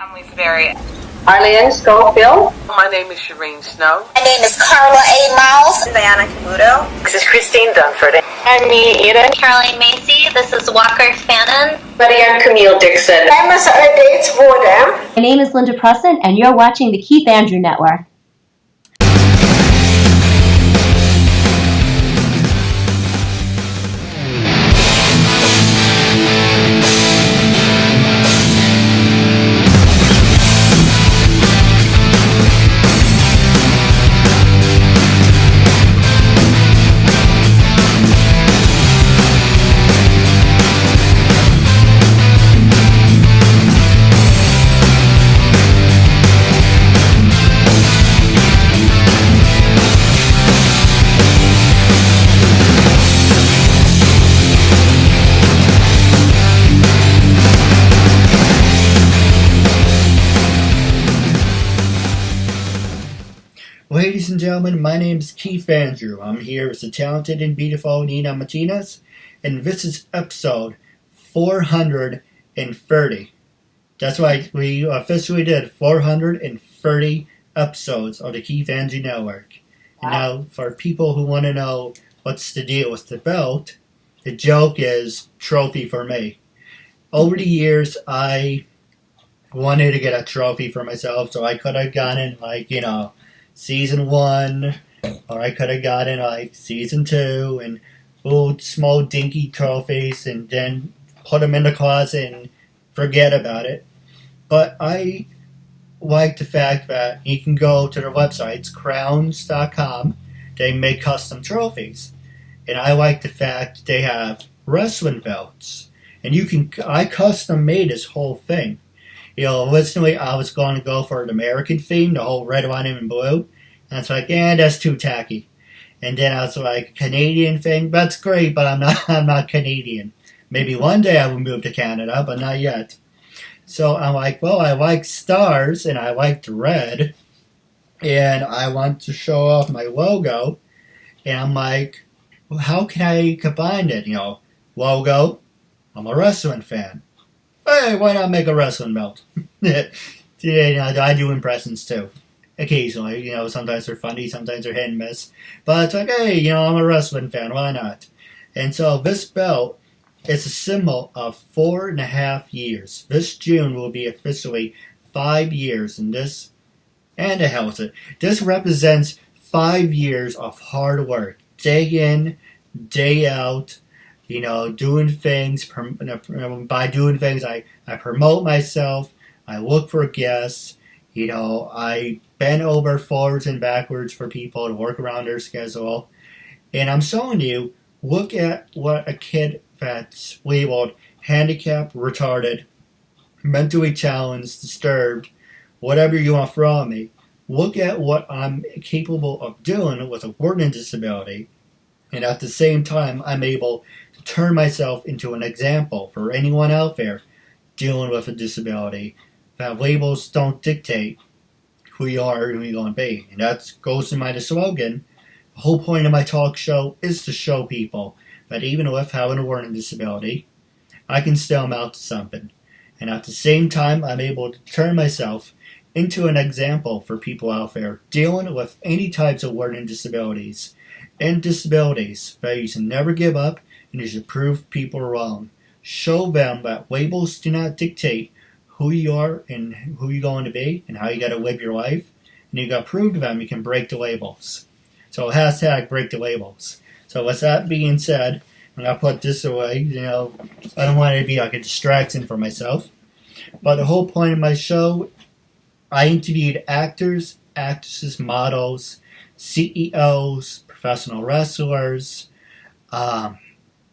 I'm Lisa Berry. Arlene Schofield. My name is Shireen Snow. My name is Carla A. Miles. Diana Camuto. This is Christine Dunford. I'm Me Eden. Caroline Macy. This is Walker Fannin. Lydia Camille Dixon. I'm Sarah Dates Woodham. My name is Linda Preston, and you're watching the Keith Andrew Network. Ladies and gentlemen, my name is Keith Andrew. I'm here with the talented and beautiful Nina Martina, and this is episode 430. That's right, we officially did 430 episodes of the Keith Andrew Network. And now, for people who want to know what's the deal with the belt, the joke is trophy for me. Over the years, I wanted to get a trophy for myself, so I could have gotten, Season 1, or I could have gotten Season 2, and little small dinky trophies, and then put them in the closet and forget about it. But I like the fact that you can go to their websites, crowns.com, they make custom trophies. And I like the fact they have wrestling belts. And I custom made this whole thing. Originally I was going to go for an American theme, the whole red, white, and blue. And it's that's too tacky. And then I was like, Canadian thing, that's great, but I'm not Canadian. Maybe one day I will move to Canada, but not yet. So I'm like, well, I like stars, and I like the red, and I want to show off my logo. And I'm like, well, how can I combine it? Logo, I'm a wrestling fan. Hey, why not make a wrestling belt? I do impressions too. Occasionally, sometimes they're funny, sometimes they're hit and miss. But it's like, hey, I'm a wrestling fan, why not? And so this belt is a symbol of 4.5 years. This June will be officially 5 years, and this represents 5 years of hard work, day in, day out. Doing things. By doing things, I promote myself. I look for guests. I bend over forwards and backwards for people to work around their schedule. And I'm showing you, look at what a kid that's labeled handicapped, retarded, mentally challenged, disturbed, whatever you want to throw at me. Look at what I'm capable of doing with a learning disability. And at the same time, I'm able to turn myself into an example for anyone out there dealing with a disability. That labels don't dictate who you are and who you're going to be. And that goes to my slogan. The whole point of my talk show is to show people that even with having a learning disability, I can still amount to something. And at the same time, I'm able to turn myself into an example for people out there dealing with any types of learning disabilities and disabilities that you should never give up and you should prove people wrong. Show them that labels do not dictate who you are and who you're going to be and how you got to live your life. And you got to prove to them you can break the labels. So hashtag break the labels. So with that being said, I'm going to put this away. I don't want it to be like a distraction for myself. But the whole point of my show, I interviewed actors, actresses, models, CEOs, professional wrestlers,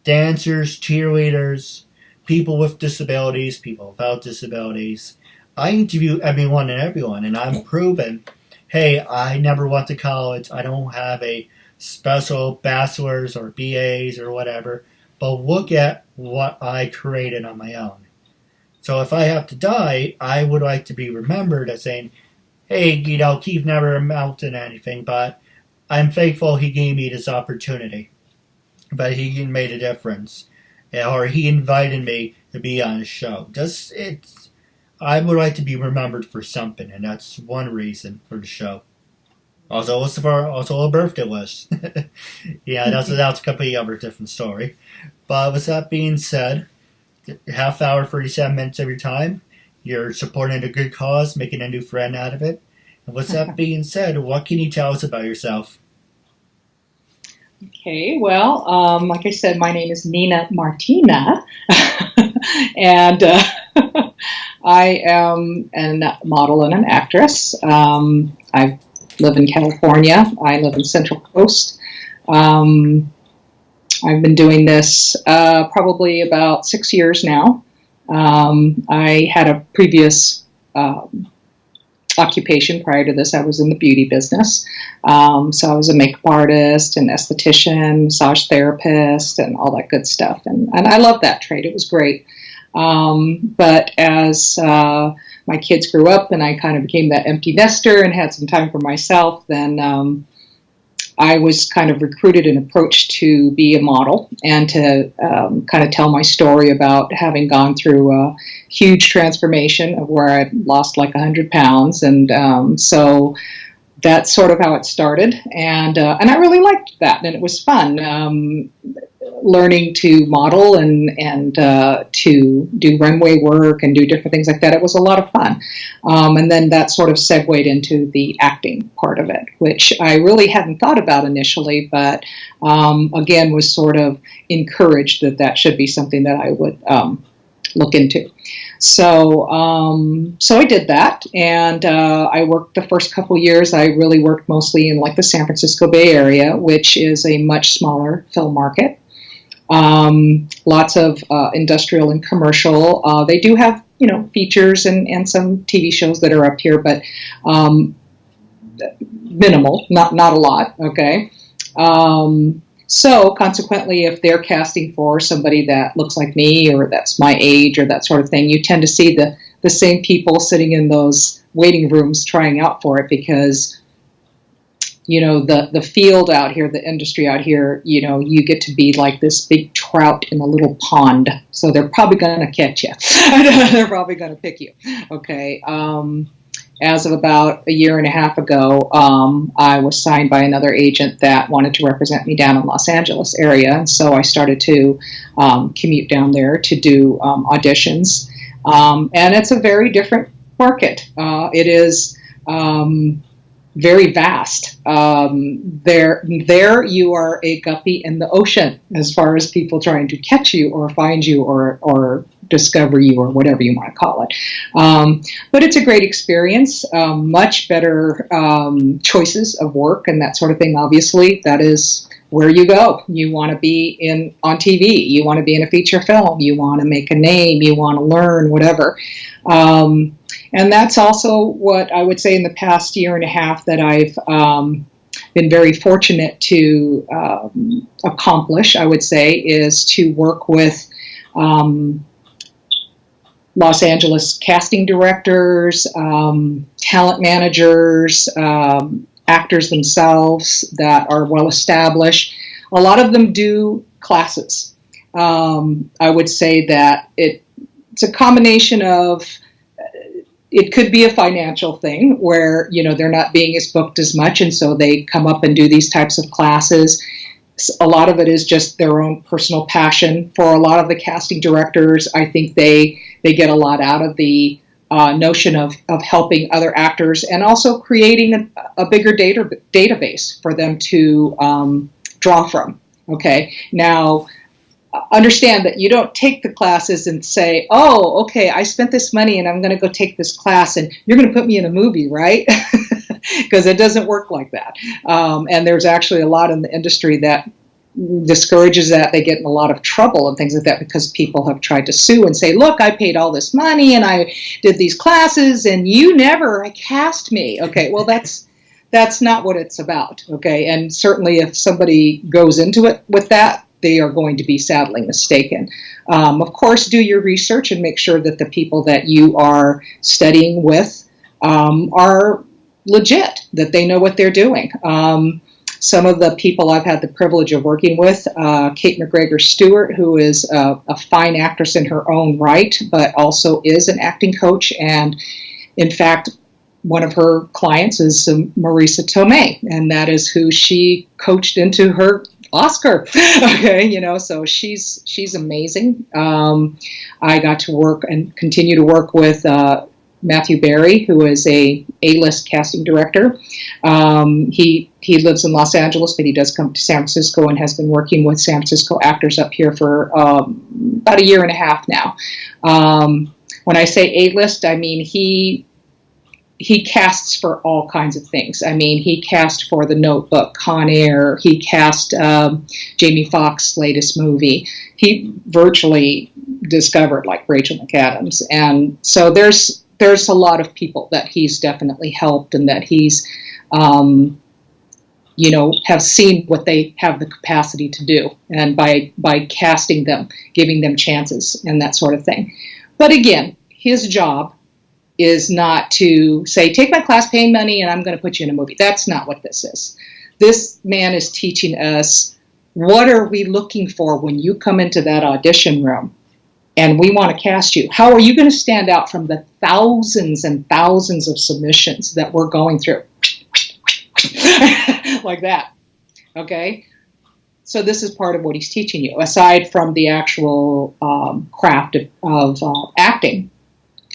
dancers, cheerleaders, people with disabilities, people without disabilities. I interview everyone, and I'm proven, hey, I never went to college. I don't have a special bachelor's or BAs or whatever. But look at what I created on my own. So if I have to die, I would like to be remembered as saying, hey, Keith never amounted to anything, but I'm thankful he gave me this opportunity. But he made a difference. Or he invited me to be on his show. I would like to be remembered for something, and that's one reason for the show. Also, also a birthday wish. Yeah, that's a completely other different story. But with that being said, half hour, 37 minutes of your time, you're supporting a good cause, making a new friend out of it. And with that being said, what can you tell us about yourself? Okay, well, like I said, my name is Nina Martina, and I am a model and an actress. I live in California. I live in Central Coast. I've been doing this probably about 6 years now. I had a previous occupation prior to this. I was in the beauty business. So I was a makeup artist, an esthetician, massage therapist, and all that good stuff. And I loved that trade. It was great. But as my kids grew up and I kind of became that empty nester and had some time for myself, then I was kind of recruited and approached to be a model and to kind of tell my story about having gone through a huge transformation of where I lost like 100 pounds. And so that's sort of how it started. And I really liked that. And it was fun. Learning to model and to do runway work and do different things like that. It was a lot of fun. And then that sort of segued into the acting part of it, which I really hadn't thought about initially, but again, was sort of encouraged that should be something that I would look into. So I did that, and I worked the first couple years. I really worked mostly in like the San Francisco Bay Area, which is a much smaller film market. Lots of industrial and commercial. They do have, features and some TV shows that are up here, but minimal, not a lot. Okay. So consequently, if they're casting for somebody that looks like me or that's my age or that sort of thing, you tend to see the same people sitting in those waiting rooms trying out for it because the field out here, the industry out here, you get to be like this big trout in a little pond. So they're probably going to catch you. They're probably going to pick you. Okay. As of about a year and a half ago, I was signed by another agent that wanted to represent me down in Los Angeles area. And so I started to commute down there to do auditions. And it's a very different market. It is very vast. There you are a guppy in the ocean as far as people trying to catch you or find you or discover you or whatever you want to call it. But it's a great experience, much better choices of work and that sort of thing. Obviously, that is where you go. You want to be on TV. You want to be in a feature film. You want to make a name. You want to learn, whatever. And that's also what I would say in the past year and a half that I've been very fortunate to accomplish, I would say, is to work with Los Angeles casting directors, talent managers, actors themselves that are well established. A lot of them do classes. I would say that it's a combination of, it could be a financial thing where, they're not being as booked as much, and so they come up and do these types of classes. A lot of it is just their own personal passion. For a lot of the casting directors, I think they get a lot out of the notion of helping other actors and also creating a bigger database for them to draw from. Okay, now understand that you don't take the classes and say, oh, okay, I spent this money and I'm going to go take this class and you're going to put me in a movie, right? Because it doesn't work like that. And there's actually a lot in the industry that discourages that. They get in a lot of trouble and things like that because people have tried to sue and say, look, I paid all this money and I did these classes and you never cast me. Okay, well, that's not what it's about. Okay, and certainly if somebody goes into it with that, they are going to be sadly mistaken. Of course, do your research and make sure that the people that you are studying with are legit, that they know what they're doing. Some of the people I've had the privilege of working with, Kate McGregor-Stewart, who is a fine actress in her own right, but also is an acting coach. And in fact, one of her clients is Marisa Tomei, and that is who she coached into her Oscar. Okay, so she's amazing. I got to work and continue to work with Matthew Berry, who is a A-list casting director. He lives in Los Angeles, but he does come to San Francisco and has been working with San Francisco actors up here for about a year and a half now. When I say A-list, I mean he casts for all kinds of things. I mean, he cast for The Notebook, Con Air. He cast Jamie Foxx's latest movie. He virtually discovered like Rachel McAdams, and so there's a lot of people that he's definitely helped, and that he's have seen what they have the capacity to do, and by casting them, giving them chances and that sort of thing. But again, his job is not to say, take my class, pay money, and I'm going to put you in a movie. That's not what this is. This man is teaching us, what are we looking for when you come into that audition room and we want to cast you? How are you going to stand out from the thousands and thousands of submissions that we're going through? Like that. Okay? So this is part of what he's teaching you, aside from the actual craft of acting,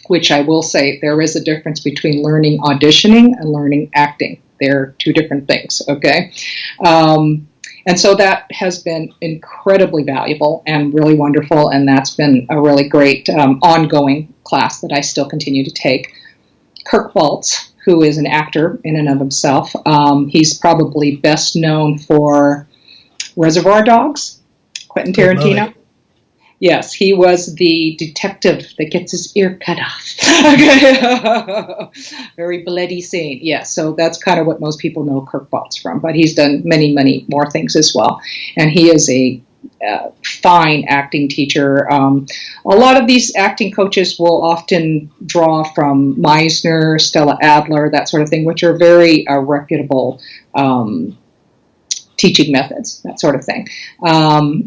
which I will say there is a difference between learning auditioning and learning acting. They're two different things, okay? And so that has been incredibly valuable and really wonderful, and that's been a really great ongoing class that I still continue to take. Kirk Baltz, who is an actor in and of himself, he's probably best known for Reservoir Dogs, Quentin Tarantino. Yes, he was the detective that gets his ear cut off. Very bloody scene. Yes, so that's kind of what most people know Kirk Baltz from, but he's done many, many more things as well. And he is a fine acting teacher. A lot of these acting coaches will often draw from Meisner, Stella Adler, that sort of thing, which are very reputable teaching methods, that sort of thing.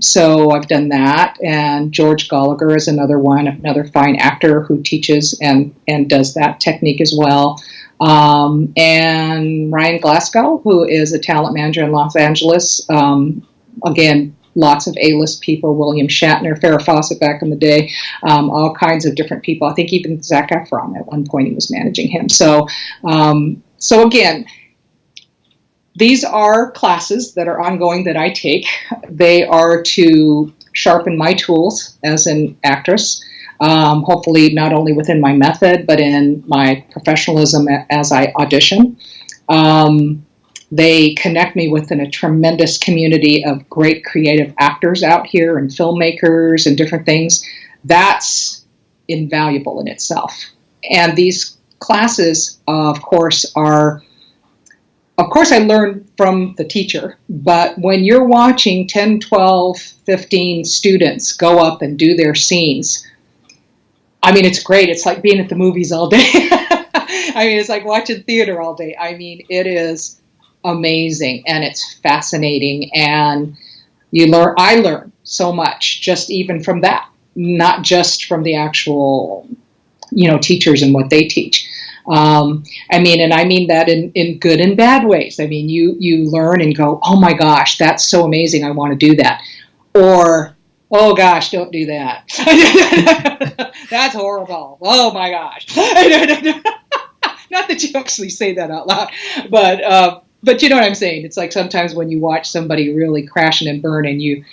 So I've done that, and George Gallagher is another fine actor who teaches and does that technique as well. And Ryan Glasgow, who is a talent manager in Los Angeles. Again, lots of A-list people, William Shatner, Farrah Fawcett back in the day, all kinds of different people. I think even Zac Efron at one point he was managing him. So again, these are classes that are ongoing that I take. They are to sharpen my tools as an actress, hopefully not only within my method, but in my professionalism as I audition. They connect me within a tremendous community of great creative actors out here and filmmakers and different things. That's invaluable in itself. And these classes, of course, I learn from the teacher, but when you're watching 10, 12, 15 students go up and do their scenes, I mean, it's great. It's like being at the movies all day. I mean, it's like watching theater all day. I mean, it is amazing, and it's fascinating, and I learn so much just even from that, not just from the actual, teachers and what they teach. I mean that in good and bad ways. I mean, you learn and go, oh my gosh, that's so amazing, I want to do that. Or, oh gosh, don't do that. That's horrible. Oh my gosh. Not that you actually say that out loud, but you know what I'm saying. It's like sometimes when you watch somebody really crashing and burning,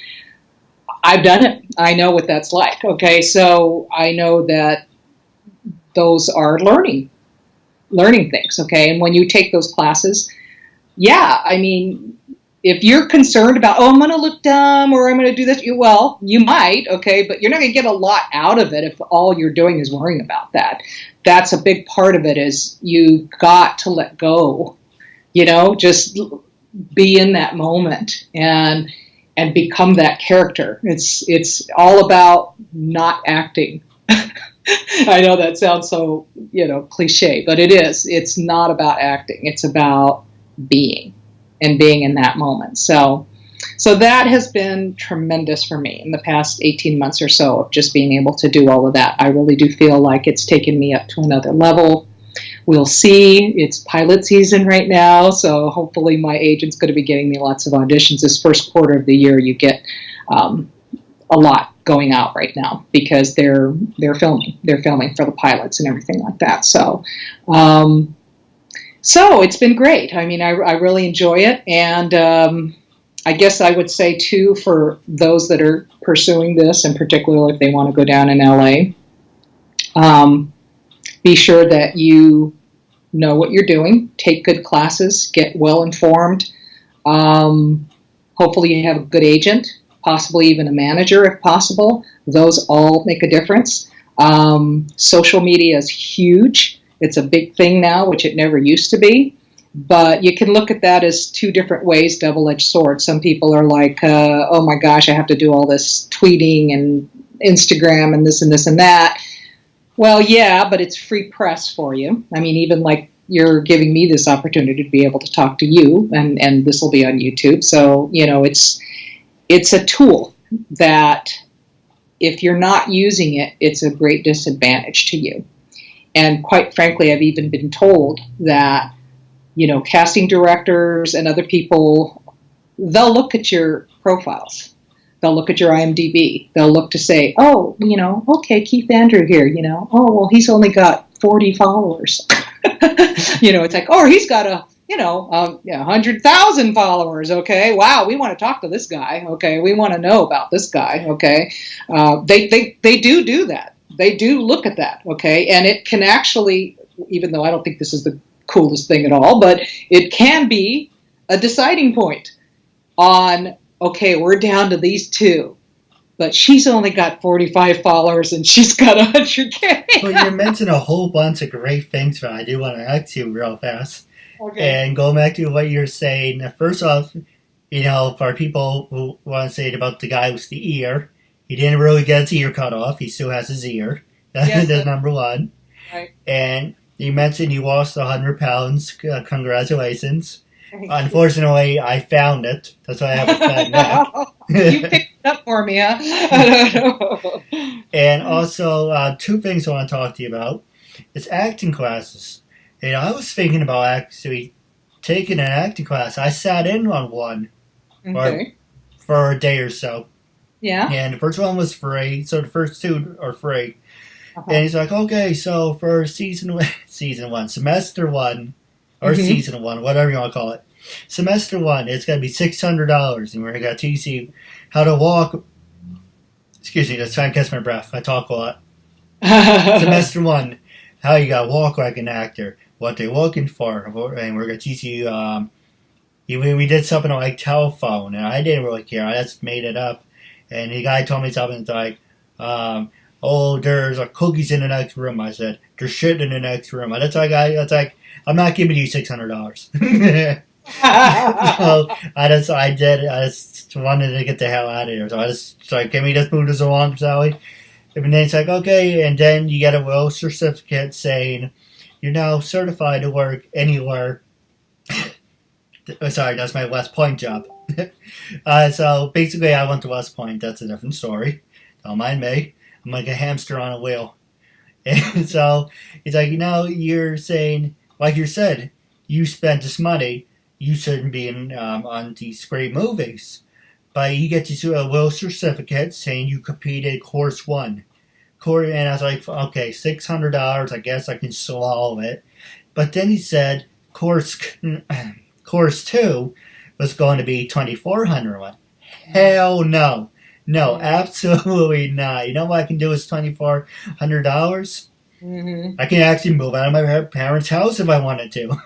I've done it. I know what that's like. Okay, so I know that those are learning things, okay? And when you take those classes, yeah, I mean, if you're concerned about, I'm going to look dumb or I'm going to do this, well, you might, okay, but you're not going to get a lot out of it if all you're doing is worrying about that. That's a big part of it, is you got to let go, just be in that moment and become that character. It's all about not acting. I know that sounds so, cliche, but it is. It's not about acting. It's about being. and being in that moment. So that has been tremendous for me in the past 18 months or so of just being able to do all of that. I really do feel like it's taken me up to another level. We'll see. It's pilot season right now, so hopefully my agent's going to be getting me lots of auditions. This first quarter of the year, you get a lot going out right now because they're filming. They're filming for the pilots and everything like that. So it's been great. I mean, I really enjoy it, and I guess I would say, too, for those that are pursuing this, and particularly if they want to go down in LA, be sure that you know what you're doing, take good classes, get well informed. Hopefully you have a good agent, possibly even a manager if possible. Those all make a difference. Social media is huge. It's a big thing now, which it never used to be. But you can look at that as two different ways, double-edged sword. Some people are like, oh my gosh, I have to do all this tweeting and Instagram and this and that. Well, yeah, but it's free press for you. I mean, even like you're giving me this opportunity to be able to talk to you, and this will be on YouTube. So, it's a tool that if you're not using it, it's a great disadvantage to you. And quite frankly, I've even been told that casting directors and other people, they'll look at your profiles. They'll look at your IMDb. They'll look to say, oh, okay, Keith Andrew here, oh, well, he's only got 40 followers. It's like, or he's got 100,000 followers. Okay. Wow. We want to talk to this guy. Okay. We want to know about this guy. Okay. They do that. They do look at that. Okay. And it can actually, even though I don't think this is the coolest thing at all, but it can be a deciding point on, okay, we're down to these two, but she's only got 45 followers and she's got 100K. Well, you mentioned a whole bunch of great things, but I do want to ask you real fast. Okay. And going back to what you're saying, first off, for people who want to say it about the guy with the ear, he didn't really get his ear cut off. He still has his ear. That's number one. Right. And you mentioned you lost 100 pounds. Congratulations. Unfortunately, I found it. That's why I have a fat neck. You picked it up for me, huh? I don't know. And also, two things I want to talk to you about. It's acting classes. And I was thinking about actually taking an acting class. I sat in on one for a day or so. Yeah. And the first one was free, so the first two are free. Uh-huh. And he's like, okay, so for season one, semester one, or season one, whatever you want to call it. Semester one, it's going to be $600, and we're going to teach you how to walk. Excuse me, just trying to catch my breath. I talk a lot. Semester one, how you got to walk like an actor, what they're looking for, and we're going to teach you. We did something like telephone, and I didn't really care. I just made it up. And the guy told me something like, oh, there's cookies in the next room. I said, there's shit in the next room. And that's like, I'm not giving you $600. So I just wanted to get the hell out of here. So I just like, can we just move this along, Sally? And then it's like, okay. And then you get a will certificate saying you're now certified to work anywhere. Sorry, that's my West Point job. So basically, I went to West Point. That's a different story. Don't mind me. I'm like a hamster on a wheel. And so it's like, you're saying, like you said, you spent this money. You shouldn't be on these great movies. But you get to a will certificate saying you completed course one. And I was like, okay, $600. I guess I can swallow it. But then he said course two was going to be $2,400. Hell no. No, absolutely not. You know what I can do with $2,400? I can actually move out of my parents' house if I wanted to.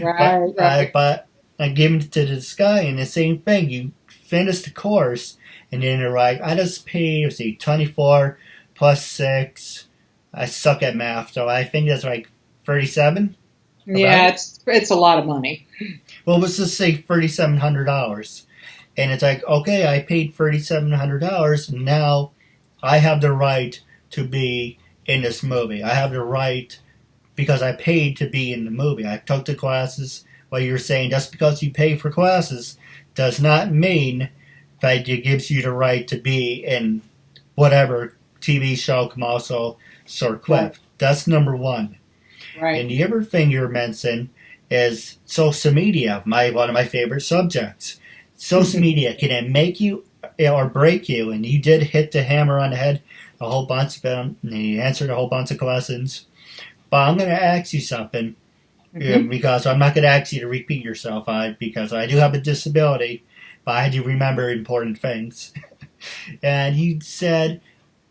Right. But I gave it to this guy, and the same thing. You finish the course, and then you're like, I just paid, 24 plus 6. I suck at math, so I think that's like 37. Yeah, it's a lot of money. Well, let's just say $3,700. And it's like, okay, I paid $3,700. Now I have the right to be in this movie. I have the right because I paid to be in the movie. I took the classes, what you're saying, just because you pay for classes does not mean that it gives you the right to be in whatever TV show, commercial, or clip. Right. That's number one. Right. And the other thing you're mentioning is social media, one of my favorite subjects. Social media, can it make you or break you? And you did hit the hammer on the head a whole bunch of them, and you answered a whole bunch of questions. But I'm going to ask you something, because I'm not going to ask you to repeat yourself, because I do have a disability, but I do remember important things. And you said,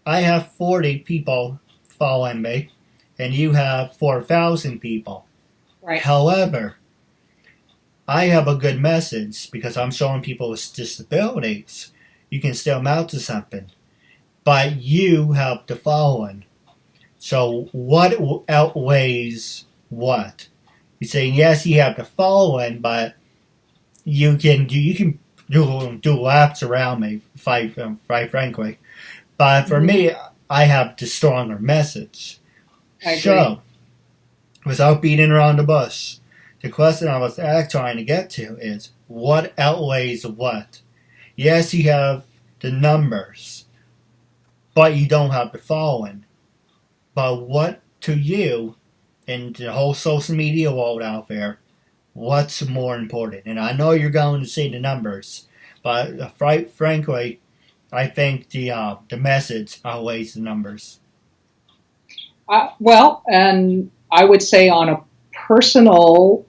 I have 40 people following me, and you have 4,000 people. Right. However, I have a good message because I'm showing people with disabilities you can still mount to something. But you have the following. So what outweighs what? You're saying, yes, you have the following, but you can do laps around me, frankly. But for me, I have the stronger message. I agree. So, without beating around the bush, the question I was trying to get to is, what outweighs what? Yes, you have the numbers, but you don't have the following. But what to you, in the whole social media world out there, what's more important? And I know you're going to say the numbers, but frankly, I think the message outweighs the numbers. Well, and I would say on a personal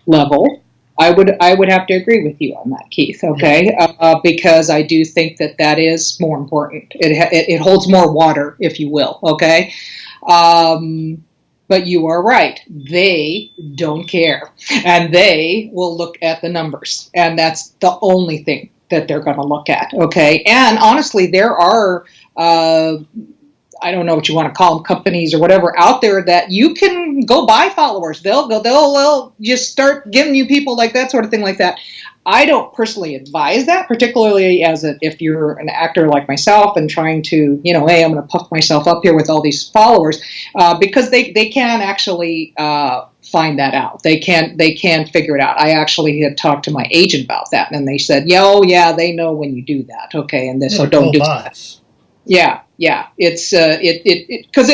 level, I would have to agree with you on that, Keith. Okay, because I do think that is more important. It holds more water, if you will. Okay, but you are right. They don't care, and they will look at the numbers, and that's the only thing that they're going to look at. Okay, and honestly, there are. I don't know what you want to call them, companies or whatever out there that you can go buy followers. They'll just start giving you people like that sort of thing like that. I don't personally advise that, particularly if you're an actor like myself and trying to, hey, I'm going to puff myself up here with all these followers, because they can actually find that out. They can figure it out. I actually had talked to my agent about that, and they said, yeah, they know when you do that. Okay, and so don't do that. Yeah, it's because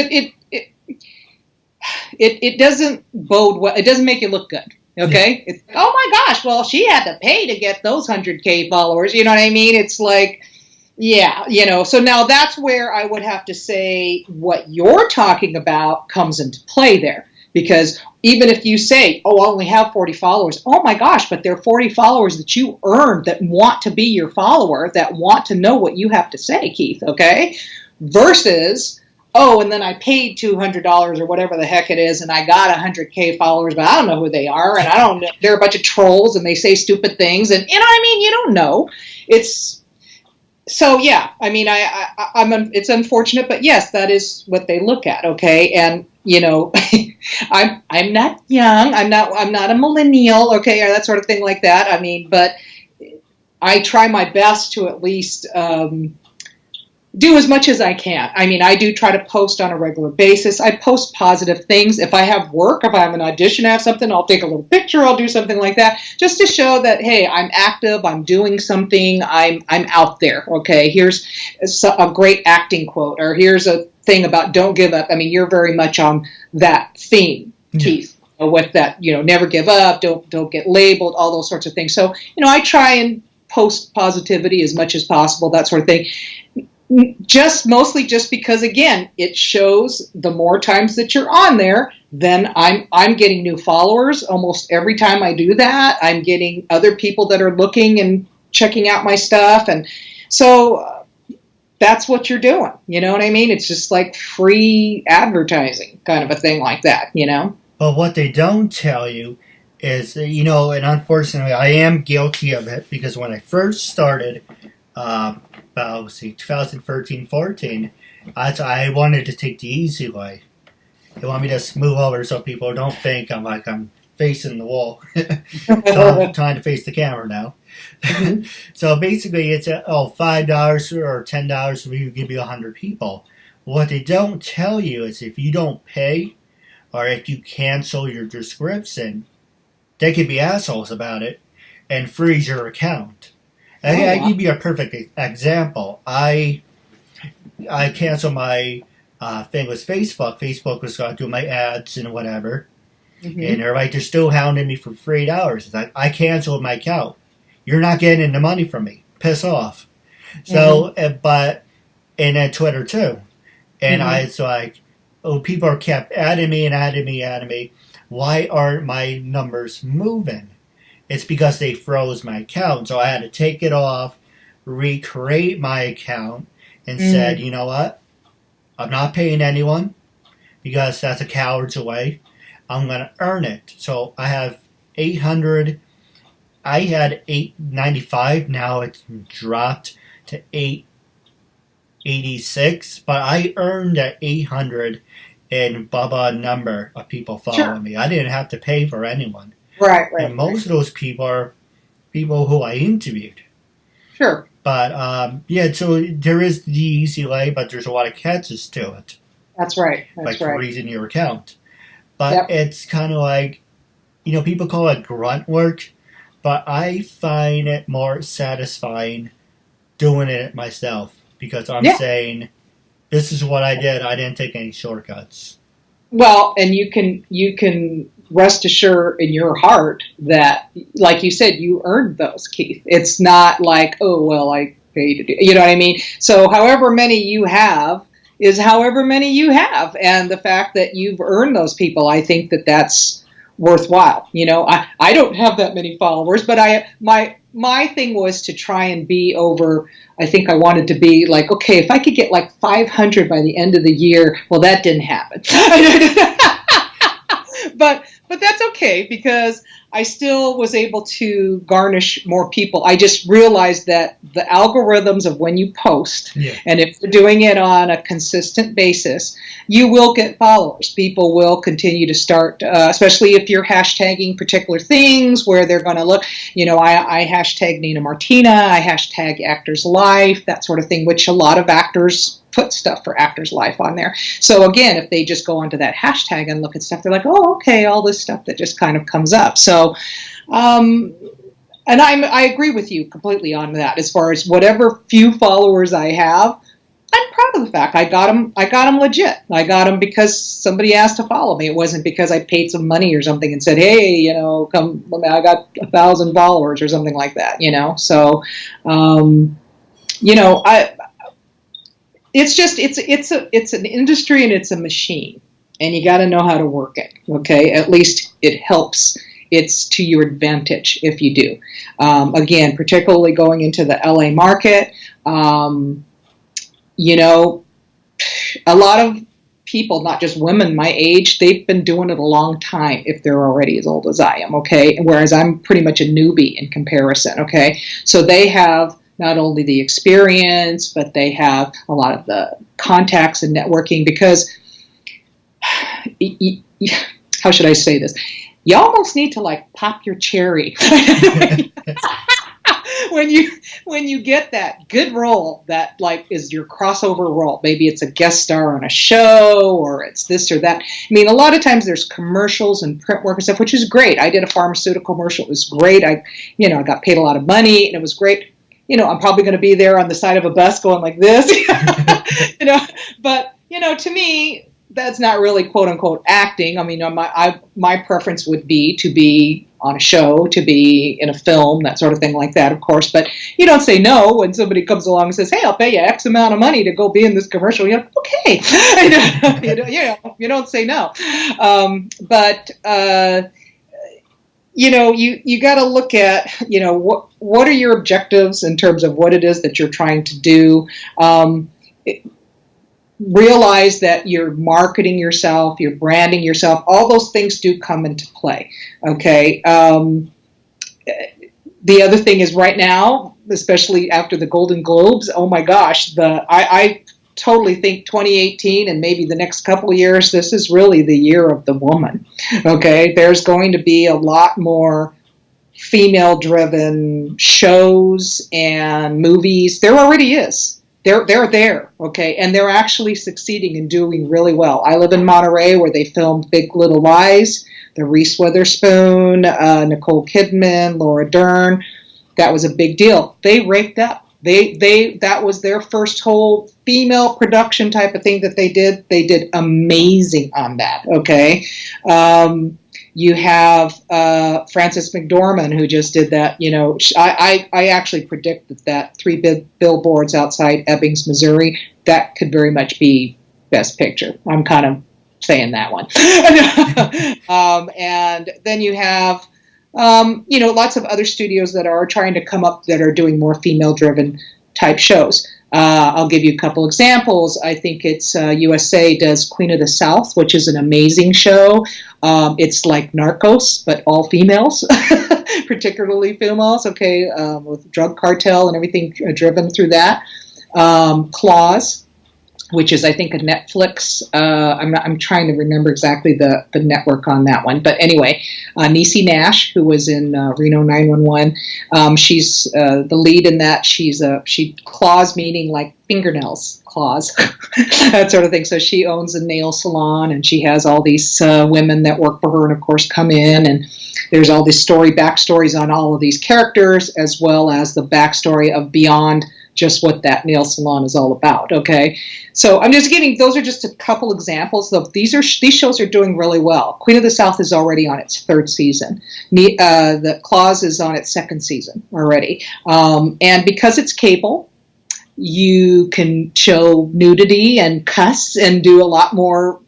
it doesn't bode well. It doesn't make you look good. Okay, it's, oh my gosh, well, she had to pay to get those 100K followers. You know what I mean? It's like, yeah, So now that's where I would have to say what you're talking about comes into play there. Because even if you say, I only have 40 followers, oh my gosh, but they're 40 followers that you earned that want to be your follower, that want to know what you have to say, Keith, okay? Versus, and then I paid $200 or whatever the heck it is, and I got 100K followers, but I don't know who they are, and they're a bunch of trolls, and they say stupid things, and you know what I mean? You don't know. So yeah, I mean, it's unfortunate, but yes, that is what they look at, okay? And I'm not young, I'm not a millennial, okay, or that sort of thing like that. I mean, but I try my best to at least do as much as I can. I mean, I do try to post on a regular basis. I post positive things. If I have work, if I have an audition, I have something, I'll take a little picture, I'll do something like that, just to show that, hey, I'm active, I'm doing something, I'm out there, okay? Here's a great acting quote, or here's a thing about don't give up. I mean, you're very much on that theme, Keith, with that, never give up, don't get labeled, all those sorts of things. So, I try and post positivity as much as possible, that sort of thing. Mostly because, again, it shows the more times that you're on there, then I'm getting new followers almost every time I do that. I'm getting other people that are looking and checking out my stuff, and so that's what you're doing. You know what I mean? It's just like free advertising kind of a thing like that, But what they don't tell you is, and unfortunately I am guilty of it, because when I first started, about 2013-14, I wanted to take the easy way. They want me to smooth over so people don't think I'm facing the wall. So I'm trying to face the camera now. So basically it's $5 or $10 we give you 100 people. What they don't tell you is if you don't pay, or if you cancel your description, they could be assholes about it and freeze your account. Oh, wow. I give you a perfect example. I canceled my thing with Facebook. Facebook was going to do my ads and whatever. Mm-hmm. And they're like, they're still hounding me for $3. It's like, I canceled my account. You're not getting the money from me. Piss off. So, but, and then Twitter too. And I was like, oh, people are kept adding me. Why aren't my numbers moving? It's because they froze my account. So I had to take it off, recreate my account, and said, you know what? I'm not paying anyone because that's a coward's way. I'm going to earn it. So I have 800. I had 895. Now it's dropped to 886. But I earned that 800 and Bubba number of people following me. I didn't have to pay for anyone. Right. And most of those people are people who I interviewed. Sure. But, so there is the easy way, but there's a lot of catches to it. That's right. Like freezing your account. But it's kind of like, people call it grunt work, but I find it more satisfying doing it myself because I'm saying, this is what I did. I didn't take any shortcuts. Well, and you can rest assured in your heart that, like you said, you earned those, Keith. It's not like, oh, well, I paid to do. You know what I mean? So however many you have is however many you have. And the fact that you've earned those people, I think that that's worthwhile. I don't have that many followers, but my thing was to try and be over, I think I wanted to be like, okay, if I could get like 500 by the end of the year, well, that didn't happen. But that's okay because I still was able to garnish more people. I just realized that the algorithms of when you post, and if you're doing it on a consistent basis, you will get followers. People will continue to start, especially if you're hashtagging particular things where they're going to look. I hashtag Nina Martina, I hashtag Actors Life, that sort of thing, which a lot of actors put stuff for Actors Life on there. So again, if they just go onto that hashtag and look at stuff, they're like, oh, okay, all this stuff that just kind of comes up. So, and I agree with you completely on that. As far as whatever few followers I have, I'm proud of the fact I got them legit. I got them because somebody asked to follow me. It wasn't because I paid some money or something and said, hey, come, I got 1,000 followers or something like that, So, it's an industry and it's a machine, and you got to know how to work it. Okay, at least it helps. It's to your advantage if you do. Again, particularly going into the LA market, a lot of people, not just women my age, they've been doing it a long time if they're already as old as I am. Okay, whereas I'm pretty much a newbie in comparison. Okay, so they have not only the experience, but they have a lot of the contacts and networking because, how should I say this? You almost need to like pop your cherry when you get that good role that like is your crossover role. Maybe it's a guest star on a show or it's this or that. I mean, a lot of times there's commercials and print work and stuff, which is great. I did a pharmaceutical commercial. It was great. I got paid a lot of money and it was great. I'm probably going to be there on the side of a bus going like this, but, to me, that's not really quote unquote acting. I mean, my preference would be to be on a show, to be in a film, that sort of thing like that, of course, but you don't say no when somebody comes along and says, hey, I'll pay you X amount of money to go be in this commercial. You're like, okay, you don't say no. You got to look at, what are your objectives in terms of what it is that you're trying to do. Realize that you're marketing yourself, you're branding yourself. All those things do come into play. Okay. The other thing is right now, especially after the Golden Globes, oh my gosh, I totally think 2018 and maybe the next couple of years, this is really the year of the woman. Okay, there's going to be a lot more female-driven shows and movies. There already is. they're there, okay, and they're actually succeeding and doing really well. I live in Monterey, where they filmed Big Little Lies, the Reese Witherspoon, Nicole Kidman, Laura Dern. That was a big deal. They raked up. That was their first whole female production type of thing that they did. They did amazing on that. Okay. You have Frances McDormand, who just did that. You know, I actually predicted that 3 billboards outside Ebbings, Missouri, that could very much be Best Picture. I'm kind of saying that one. And then you have, lots of other studios that are trying to come up that are doing more female-driven type shows. I'll give you a couple examples. I think it's USA does Queen of the South, which is an amazing show. It's like Narcos, but all females, particularly females, okay, with drug cartel and everything driven through that. Claws, which is, I think, a Netflix. I'm trying to remember exactly the network on that one. But anyway, Niecy Nash, who was in Reno 911, she's the lead in that. She claws, meaning like fingernails, claws, that sort of thing. So she owns a nail salon, and she has all these women that work for her, and of course come in, and there's all these backstories on all of these characters, as well as the backstory of beyond just what that nail salon is all about. Okay, so I'm just giving, those are just a couple examples of these shows are doing really well. Queen of the South is already on its 3rd season. The Claws is on its 2nd season already, and because it's cable, you can show nudity and cuss and do a lot more,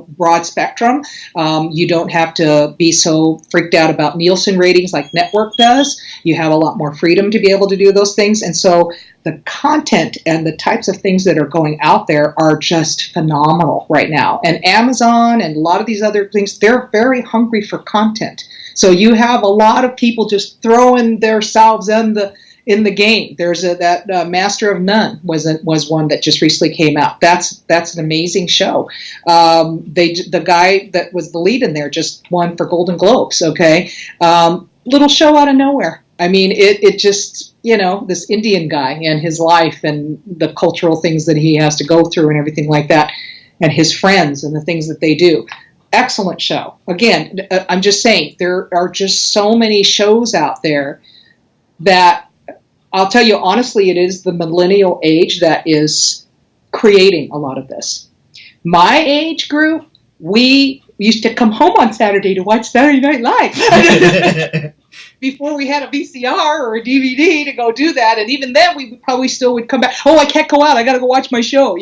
broad spectrum. You don't have to be so freaked out about Nielsen ratings like network does. You have a lot more freedom to be able to do those things. And so the content and the types of things that are going out there are just phenomenal right now. And Amazon and a lot of these other things, they're very hungry for content. So you have a lot of people just throwing themselves in the game. There's that Master of None was one that just recently came out. That's an amazing show. The guy that was the lead in there just won for Golden Globes. Okay, little show out of nowhere. I mean, it just, this Indian guy and his life and the cultural things that he has to go through and everything like that, and his friends and the things that they do. Excellent show. Again, I'm just saying, there are just so many shows out there that, I'll tell you honestly, it is the millennial age that is creating a lot of this. My age group, we used to come home on Saturday to watch Saturday Night Live. Before we had a VCR or a DVD to go do that, and even then we probably still would come back. Oh, I can't go out. I got to go watch my show.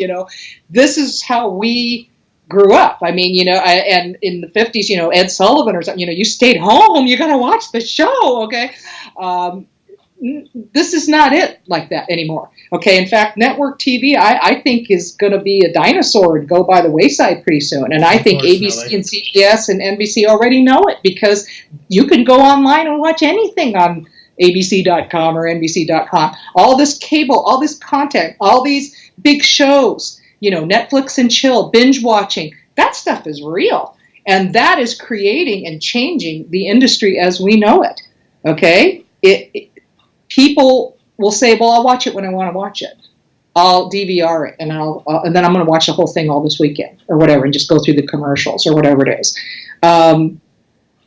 This is how we grew up. I mean, and in the 50s, Ed Sullivan or something. You stayed home. You got to watch the show. Okay. This is not it like that anymore. Okay, in fact, network TV, I think, is going to be a dinosaur and go by the wayside pretty soon. And I think ABC and CBS and NBC already know it, because you can go online and watch anything on ABC.com or NBC.com. All this cable, all this content, all these big shows, Netflix and chill, binge watching, that stuff is real. And that is creating and changing the industry as we know it. Okay? People will say, well, I'll watch it when I want to watch it. I'll DVR it, and and then I'm going to watch the whole thing all this weekend or whatever, and just go through the commercials or whatever it is.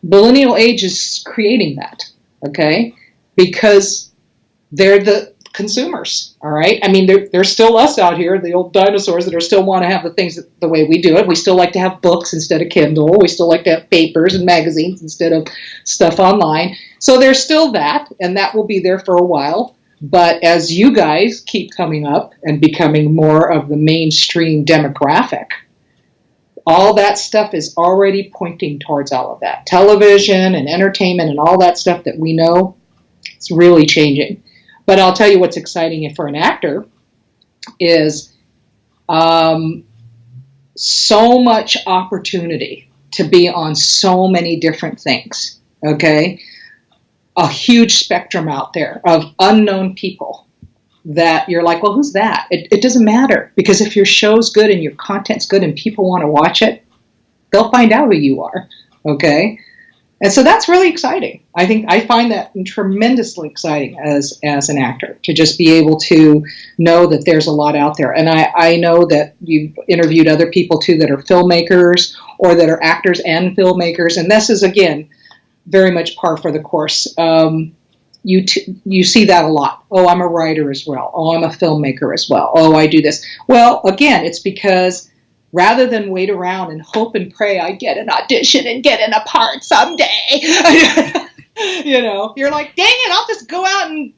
Millennial age is creating that, okay? Because they're the consumers, all right? I mean, there's still us out here, the old dinosaurs that are still want to have the things the way we do it. We still like to have books instead of Kindle. We still like to have papers and magazines instead of stuff online. So there's still that, and that will be there for a while. But as you guys keep coming up and becoming more of the mainstream demographic, all that stuff is already pointing towards all of that. Television and entertainment and all that stuff that we know, it's really changing. But I'll tell you what's exciting for an actor is so much opportunity to be on so many different things, okay? A huge spectrum out there of unknown people that you're like, well, who's that? It doesn't matter, because if your show's good and your content's good and people want to watch it, they'll find out who you are, okay? And so that's really exciting. I find that tremendously exciting as an actor, to just be able to know that there's a lot out there. And I know that you've interviewed other people too that are filmmakers or that are actors and filmmakers. And this is, again, very much par for the course. You see that a lot. Oh, I'm a writer as well. Oh, I'm a filmmaker as well. Oh, I do this. Well, again, it's because rather than wait around and hope and pray I get an audition and get in a part someday, you're like, dang it, I'll just go out and,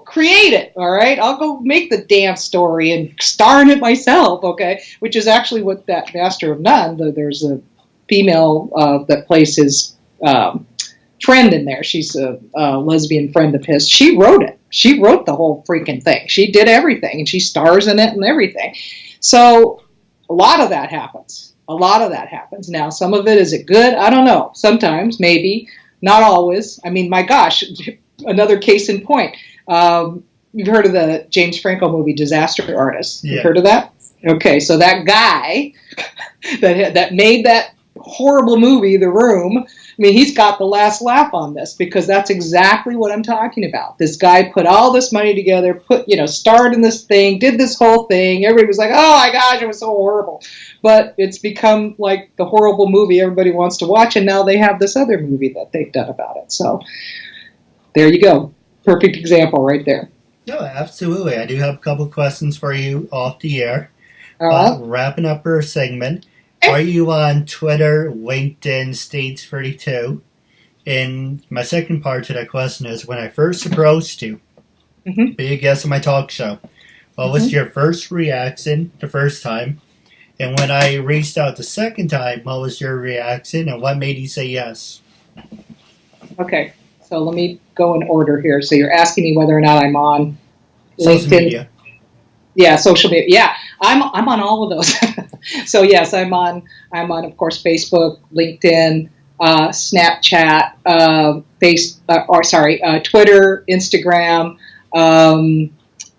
create it, all right? I'll go make the damn story and star in it myself, okay? Which is actually what that Master of None, there's a female that plays his friend in there. She's a lesbian friend of his. She wrote it. She wrote the whole freaking thing. She did everything, and she stars in it and everything. So a lot of that happens. Now, some of it, is it good? I don't know. Sometimes, maybe. Not always. I mean, my gosh, another case in point. You've heard of the James Franco movie Disaster Artist. Yeah. You've heard of that? Okay, so that guy that made that horrible movie, The Room, I mean, he's got the last laugh on this, because that's exactly what I'm talking about. This guy put all this money together, starred in this thing, did this whole thing. Everybody was like, oh my gosh, it was so horrible. But it's become like the horrible movie everybody wants to watch, and now they have this other movie that they've done about it. So there you go. Perfect example right there. No, absolutely. I do have a couple questions for you off the air. Wrapping up our segment. Are you on Twitter, LinkedIn, States 32? And my second part to that question is, when I first approached you, be a guest on my talk show, what was your first reaction the first time? And when I reached out the second time, what was your reaction, and what made you say yes? Okay, so let me go in order here. So you're asking me whether or not I'm on Social LinkedIn. media. Yeah, social media. Yeah, I'm on all of those. So yes, I'm on of course Facebook, LinkedIn, Snapchat, Twitter, Instagram,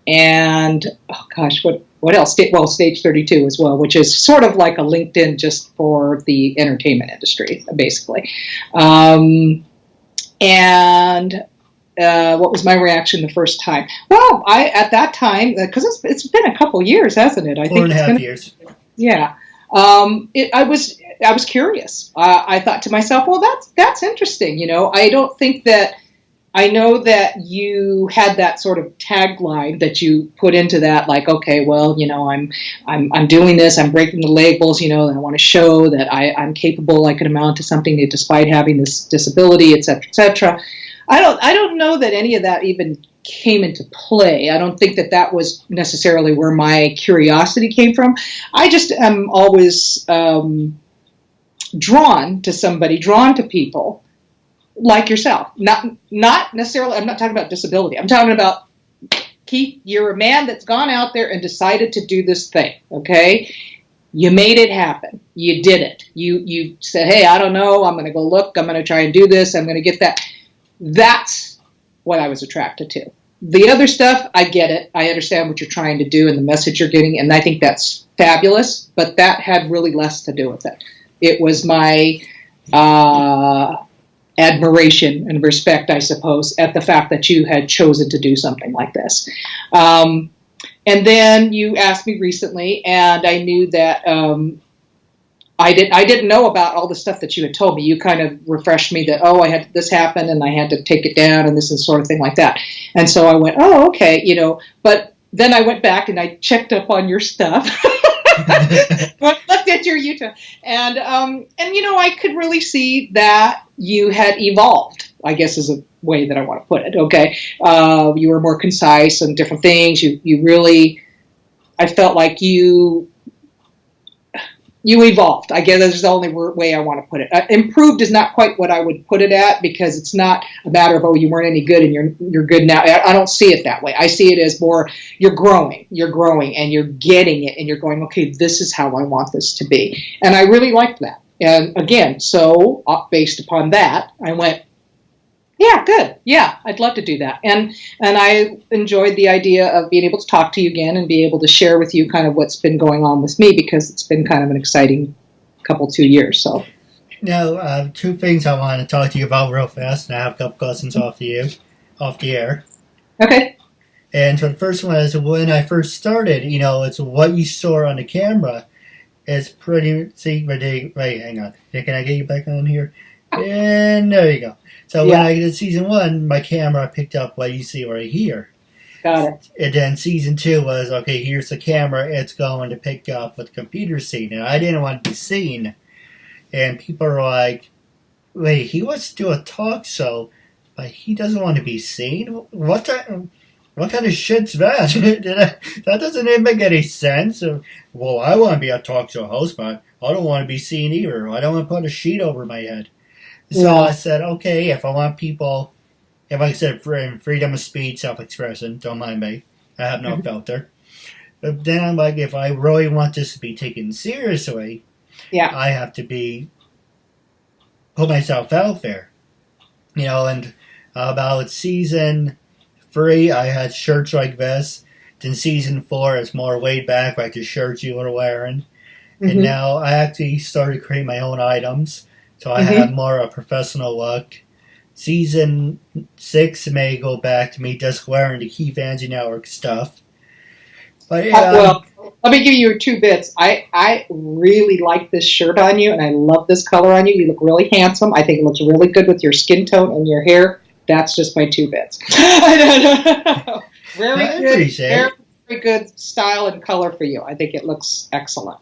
and oh gosh, what else? Well, Stage 32 as well, which is sort of like a LinkedIn just for the entertainment industry, basically. What was my reaction the first time? Well, at that time, because it's been a couple years, hasn't it? I think 4.5 years. Yeah. I was curious. I thought to myself, well, that's interesting. I don't think that, I know that you had that sort of tagline that you put into that, like, okay, well, I'm doing this, I'm breaking the labels, and I want to show that I'm capable, I can amount to something despite having this disability, et cetera, et cetera. I don't know that any of that even came into play. I don't think that was necessarily where my curiosity came from. I just am always drawn to people like yourself. Not necessarily, I'm not talking about disability. I'm talking about, Keith, you're a man that's gone out there and decided to do this thing, okay? You made it happen. You did it. You said, hey, I don't know, I'm going to go look, I'm going to try and do this, I'm going to get that. That's what I was attracted to. The other stuff, I get it. I understand what you're trying to do and the message you're getting, and I think that's fabulous, but that had really less to do with it. It was my admiration and respect, I suppose, at the fact that you had chosen to do something like this. And then you asked me recently, and I knew that I didn't know about all the stuff that you had told me. You kind of refreshed me that, I had this happen and I had to take it down and this and sort of thing like that. And so I went, oh, okay, but then I went back and I checked up on your stuff. Looked at your YouTube. And I could really see that you had evolved, I guess is a way that I want to put it, okay? You were more concise on different things. You really, I felt like you evolved. I guess that's the only way I want to put it. Improved is not quite what I would put it at, because it's not a matter of, you weren't any good and you're good now. I don't see it that way. I see it as more, you're growing and you're getting it and you're going, okay, this is how I want this to be. And I really liked that. And again, so based upon that, I went, yeah, good. Yeah, I'd love to do that. And I enjoyed the idea of being able to talk to you again and be able to share with you kind of what's been going on with me, because it's been kind of an exciting 2 years. So, Now, two things I want to talk to you about real fast, and I have a couple questions off the air. Okay. And so the first one is when I first started, it's what you saw on the camera. It's pretty, wait, hang on. Can I get you back on here? And there you go. So when I did season 1, my camera picked up what you see right here. Got it. And then season 2 was, okay, here's the camera. It's going to pick up what the computer's seeing. And I didn't want to be seen. And people are like, wait, he wants to do a talk show, but he doesn't want to be seen? What kind of shit's that? That doesn't even make any sense. Well, I want to be a talk show host, but I don't want to be seen either. I don't want to put a sheet over my head. So I said, okay, if I said freedom of speech, self-expression, don't mind me. I have no filter. But then I'm like, if I really want this to be taken seriously, I have to put myself out there. And about season 3, I had shirts like this. Then season 4, it's more laid back, like the shirts you were wearing. Mm-hmm. And now I actually started creating my own items. So I have more of a professional look. Season 6 may go back to me just wearing the KeithAndrewNetWork stuff. But well, let me give you 2 bits. I really like this shirt on you, and I love this color on you. You look really handsome. I think it looks really good with your skin tone and your hair. That's just my 2 bits. Very good style and color for you. I think it looks excellent.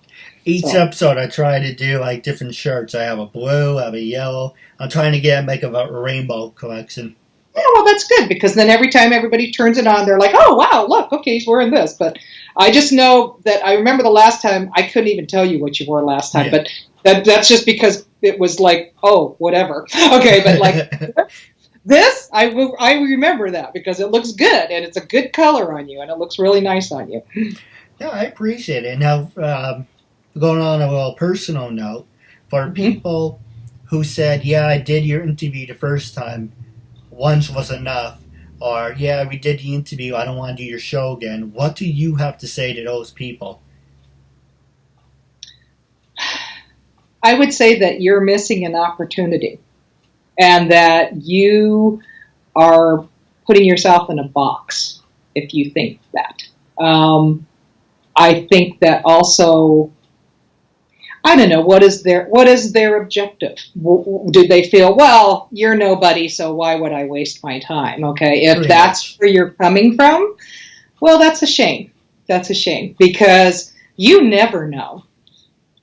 Each episode, I try to do like different shirts. I have a blue, I have a yellow. I'm trying to make a rainbow collection. Yeah, well, that's good, because then every time everybody turns it on, they're like, oh, wow, look, okay, he's wearing this. But I just know that I remember the last time, I couldn't even tell you what you wore last time, but that's just because it was like, oh, whatever. Okay, but like this, I remember that because it looks good, and it's a good color on you, and it looks really nice on you. Yeah, I appreciate it. Now, going on a little personal note, for people who said, yeah, I did your interview the first time, once was enough, or, yeah, we did the interview, I don't want to do your show again, what do you have to say to those people? I would say that you're missing an opportunity, and that you are putting yourself in a box if you think that. I think that also, I don't know, what is their objective? Do they feel, well, you're nobody, so why would I waste my time? Okay, if that's where you're coming from, well, that's a shame. That's a shame, because you never know.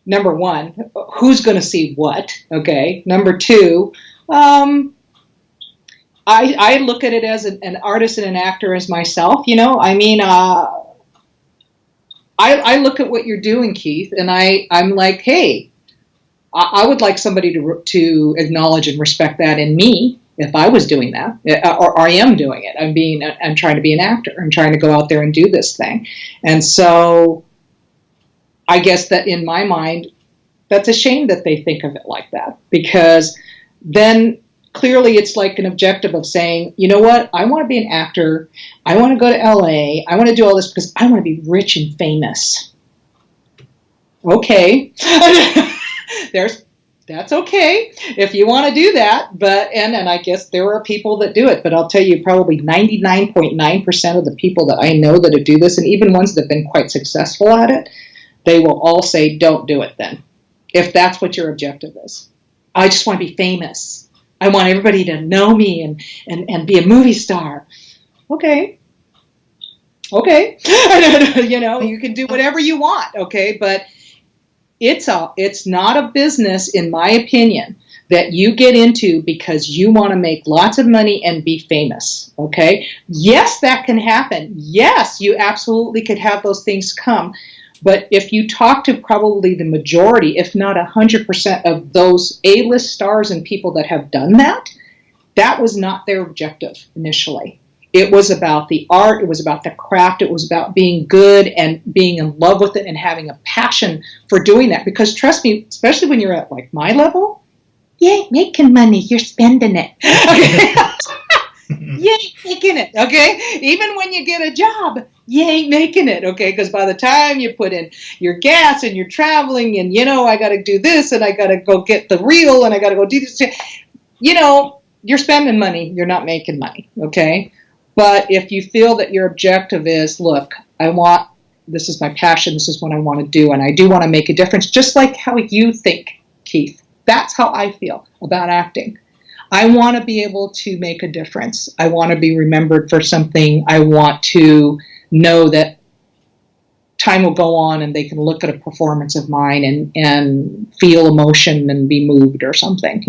Number 1, who's going to see what? Okay. Number 2, I look at it as an artist and an actor as myself. I mean, I look at what you're doing, Keith, and I'm like, hey, I would like somebody to acknowledge and respect that in me if I was doing that, or I am doing it. I'm trying to be an actor. I'm trying to go out there and do this thing. And so I guess that in my mind, that's a shame that they think of it like that, because then clearly it's like an objective of saying, you know what, I want to be an actor, I want to go to LA, I want to do all this because I want to be rich and famous. Okay. That's okay if you want to do that, but and I guess there are people that do it, but I'll tell you, probably 99.9% of the people that I know that do this, and even ones that have been quite successful at it, they will all say, don't do it then, if that's what your objective is. I just want to be famous. I want everybody to know me and be a movie star. Okay. You can do whatever you want, okay? But it's not a business, in my opinion, that you get into because you want to make lots of money and be famous, okay? Yes, that can happen. Yes, you absolutely could have those things come. But if you talk to probably the majority, if not 100% of those A-list stars and people that have done that, that was not their objective initially. It was about the art, it was about the craft, it was about being good and being in love with it and having a passion for doing that. Because trust me, especially when you're at like my level, you ain't making money, you're spending it. you ain't making it, okay? Even when you get a job, you ain't making it, okay? Because by the time you put in your gas and you're traveling and, I got to do this and I got to go get the reel and I got to go do this, you're spending money. You're not making money, okay? But if you feel that your objective is, look, this is my passion, this is what I want to do, and I do want to make a difference, just like how you think, Keith. That's how I feel about acting. I want to be able to make a difference. I want to be remembered for something. I want to know that time will go on and they can look at a performance of mine and feel emotion and be moved or something,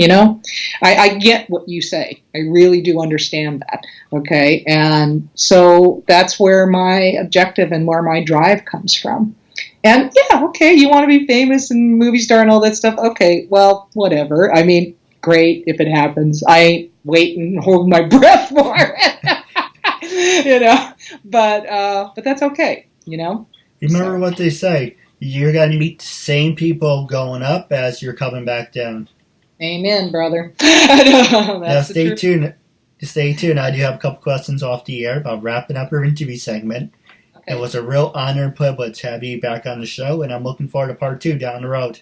I get what you say. I really do understand that, okay? And so that's where my objective and where my drive comes from. And yeah, okay, you want to be famous and movie star and all that stuff. Okay, well, whatever. I mean, great if it happens. I ain't waiting and holding my breath for it, but that's okay, Remember what they say. You're going to meet the same people going up as you're coming back down. Amen, brother. Now stay tuned. Stay tuned. I do have a couple questions off the air about wrapping up our interview segment. Okay. It was a real honor and privilege to have you back on the show, and I'm looking forward to part 2 down the road.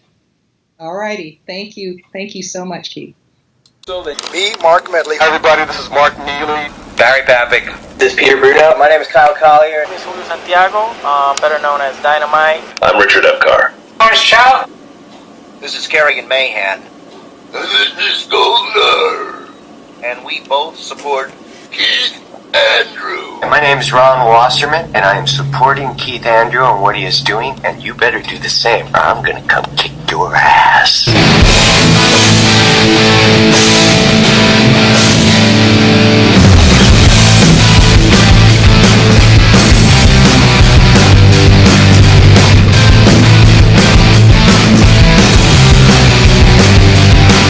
All righty. Thank you. Thank you so much, Keith. Me, Mark Medley. Hi, everybody. This is Mark Neely. Barry Pavick. This is Peter Bruno. My name is Kyle Collier. This is Julio Santiago, better known as Dynamite. I'm Richard Epcar. Orange Chow. This is Kerrigan Mahan. This is Goldar. And we both support Keith Andrew. My name is Ron Wasserman, and I am supporting Keith Andrew and what he is doing, and you better do the same, or I'm gonna come kick your ass.